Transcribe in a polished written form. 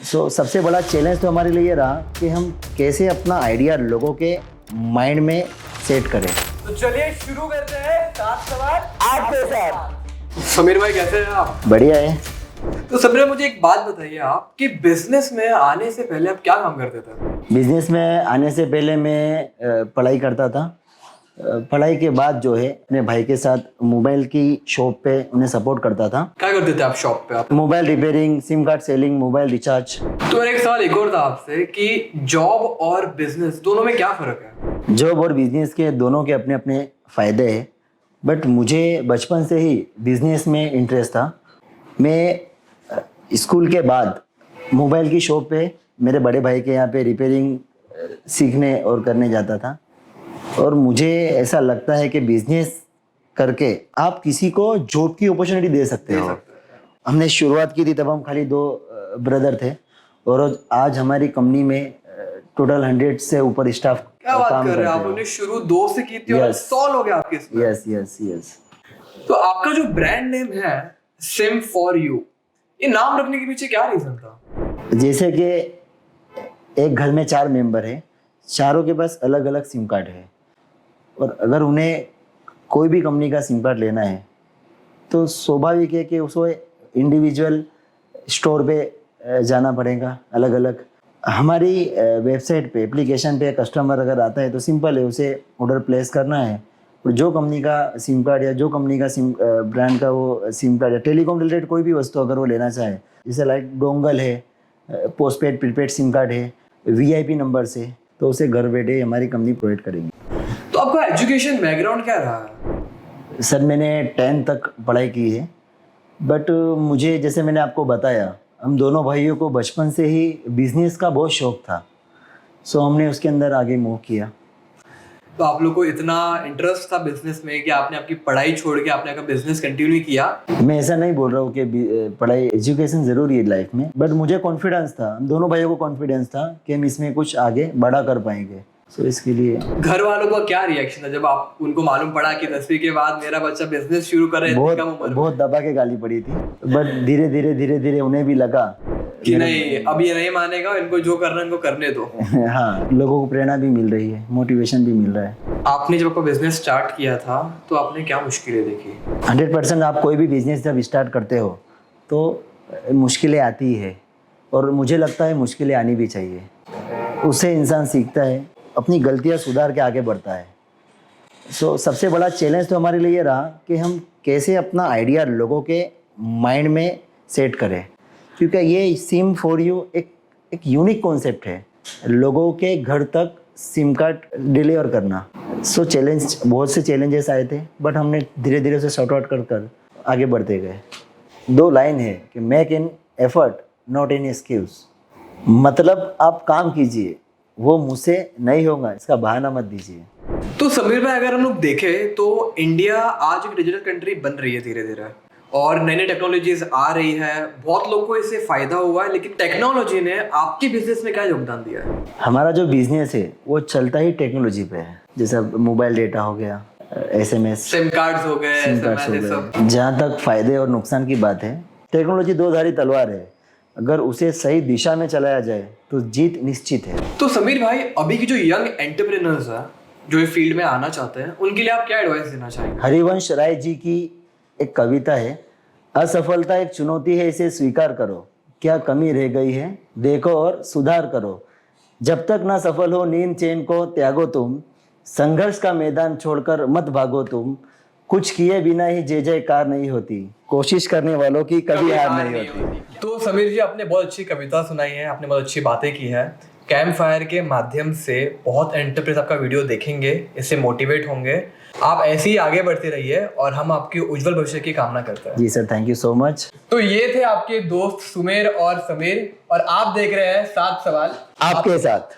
सबसे बड़ा चैलेंज तो हमारे लिए ये रहा कि हम कैसे अपना आइडिया लोगों के माइंड में सेट करें। तो चलिए शुरू करते हैं 7 सवाल आपके साथ। समीर भाई कैसे हैं आप? बढ़िया है। तो समीर मुझे एक बात बताइए आप कि बिजनेस में आने से पहले आप क्या काम करते थे? बिजनेस में आने से पहले मैं पढ़ाई करता था। पढ़ाई के बाद जो है अपने भाई के साथ मोबाइल की शॉप पे उन्हें सपोर्ट करता था। क्या करते थे आप शॉप पे? आप mobile repairing, SIM card selling, mobile recharge. तो एक सवाल एक और था आपसे कि जॉब और बिजनेस दोनों में क्या फर्क है? जॉब और बिजनेस के दोनों के अपने अपने फायदे हैं, बट मुझे बचपन से ही बिजनेस में इंटरेस्ट था। मैं स्कूल के बाद मोबाइल की शॉप पे मेरे बड़े भाई के यहाँ पे रिपेयरिंग सीखने और करने जाता था, और मुझे ऐसा लगता है कि बिजनेस करके आप किसी को जॉब की अपॉर्चुनिटी दे सकते हो। हमने शुरुआत की थी तब हम खाली 2 ब्रदर थे, और आज हमारी कंपनी में टोटल 100 से ऊपर स्टाफ क्या बात काम कर रहे हैं आप? करते आपने शुरू 2 से की थी और 100 लोग हैं आपके इसमें। यस। तो आपका जो ब्रांड नेम है सिम फॉर यू, ये नाम रखने के पीछे क्या रीजन था? जैसे कि एक घर में 4 मेंबर है, चारों के पास अलग अलग सिम कार्ड है, और अगर उन्हें कोई भी कंपनी का सिम कार्ड लेना है तो स्वाभाविक है कि उसको इंडिविजुअल स्टोर पे जाना पड़ेगा अलग अलग। हमारी वेबसाइट पे, एप्लीकेशन पे कस्टमर अगर आता है तो सिंपल है, उसे ऑर्डर प्लेस करना है, और जो कंपनी का सिम कार्ड या जो कंपनी का सिम ब्रांड का वो सिम कार्ड या टेलीकॉम रिलेटेड कोई भी वस्तु अगर वो लेना चाहे, जैसे लाइक डोंगल है, पोस्टपेड प्रीपेड सिम कार्ड है, VIP नंबर से, तो उसे घर बैठे हमारी कंपनी प्रोवाइड करेगी। तो आपका एजुकेशन बैकग्राउंड क्या रहा है? सर मैंने 10 तक पढ़ाई की है, बट मुझे जैसे मैंने आपको बताया, हम दोनों भाइयों को बचपन से ही बिजनेस का बहुत शौक था, सो हमने उसके अंदर आगे मूव किया। तो आप लोग को इतना इंटरेस्ट था बिजनेस में कि आपने आपकी पढ़ाई छोड़ के आपने आपका बिजनेस कंटिन्यू किया? मैं ऐसा नहीं बोल रहा हूँ कि पढ़ाई, एजुकेशन ज़रूरी है लाइफ में, बट मुझे कॉन्फिडेंस था, हम दोनों भाइयों को कॉन्फिडेंस था कि हम इसमें कुछ आगे बड़ा कर पाएंगे। सो इसके लिए घर वालों का क्या रिएक्शन था जब आप उनको मालूम पड़ा कि 10वीं के बाद मेरा बच्चा बिजनेस शुरू कर रहा है? बहुत दबा के गाली पड़ी थी, बट धीरे धीरे उन्हें भी लगा कि नहीं, अब ये नहीं मानेगा, इनको जो करना है इनको करने दो। हाँ, लोगों को प्रेरणा भी मिल रही है, मोटिवेशन भी मिल रहा है। आपने जब आपका बिजनेस स्टार्ट किया था तो आपने क्या मुश्किलें देखी? 100% आप कोई भी बिजनेस जब स्टार्ट करते हो तो मुश्किलें आती है, और मुझे लगता है मुश्किलें आनी भी चाहिए। उससे इंसान सीखता है, अपनी गलतियां सुधार के आगे बढ़ता है। सबसे बड़ा चैलेंज तो हमारे लिए ये रहा कि हम कैसे अपना आइडिया लोगों के माइंड में सेट करें, क्योंकि ये सिम फॉर यू एक यूनिक कॉन्सेप्ट है, लोगों के घर तक सिम कार्ड डिलीवर करना। चैलेंज, बहुत से चैलेंजेस आए थे, बट हमने धीरे धीरे उसे सॉर्ट आउट कर आगे बढ़ते गए। 2 लाइन है कि make an effort not an excuse, मतलब आप काम कीजिए, वो मुझसे नहीं होगा इसका बहाना मत दीजिए। तो समीर भाई अगर हम लोग देखें तो इंडिया आज एक डिजिटल कंट्री बन रही है धीरे धीरे, और नई नई टेक्नोलॉजीज आ रही है, बहुत लोगों को इससे फायदा हुआ है, लेकिन टेक्नोलॉजी ने आपके बिजनेस में क्या योगदान दिया है? हमारा जो बिजनेस है वो चलता ही टेक्नोलॉजी पे है, जैसे मोबाइल डेटा हो गया, SMS, सिम कार्ड्स हो गए, सब। जहाँ तक फायदे और नुकसान की बात है, टेक्नोलॉजी 2 धारी तलवार है, अगर उसे सही दिशा में चलाया जाए तो जीत निश्चित है। तो समीर भाई अभी की जो यंग एंटरप्रेन्योर्स है जो इस फील्ड में आना चाहते हैं, उनके लिए आप क्या एडवाइस देना चाहेंगे? हरिवंश राय जी की एक कविता है, असफलता एक चुनौती है, इसे स्वीकार करो, क्या कमी रह गई है देखो और सुधार करो, जब तक ना सफल हो नींद चैन को त्यागो तुम, संघर्ष का मैदान छोड़कर मत भागो तुम, कुछ किए बिना ही जय जयकार नहीं होती, कोशिश करने वालों की कभी हार नहीं होती। तो समीर जी आपने बहुत अच्छी कविता सुनाई है, आपने बहुत अच्छी बातें की है। कैंप फायर के माध्यम से बहुत एंटरप्रेन्योर्स आपका वीडियो देखेंगे, इससे मोटिवेट होंगे। आप ऐसे ही आगे बढ़ते रहिए और हम आपके उज्जवल भविष्य की कामना करते हैं। जी sir, thank you so much. तो ये थे आपके दोस्त सुमेर और समीर, और आप देख रहे हैं 7 सवाल आपके साथ।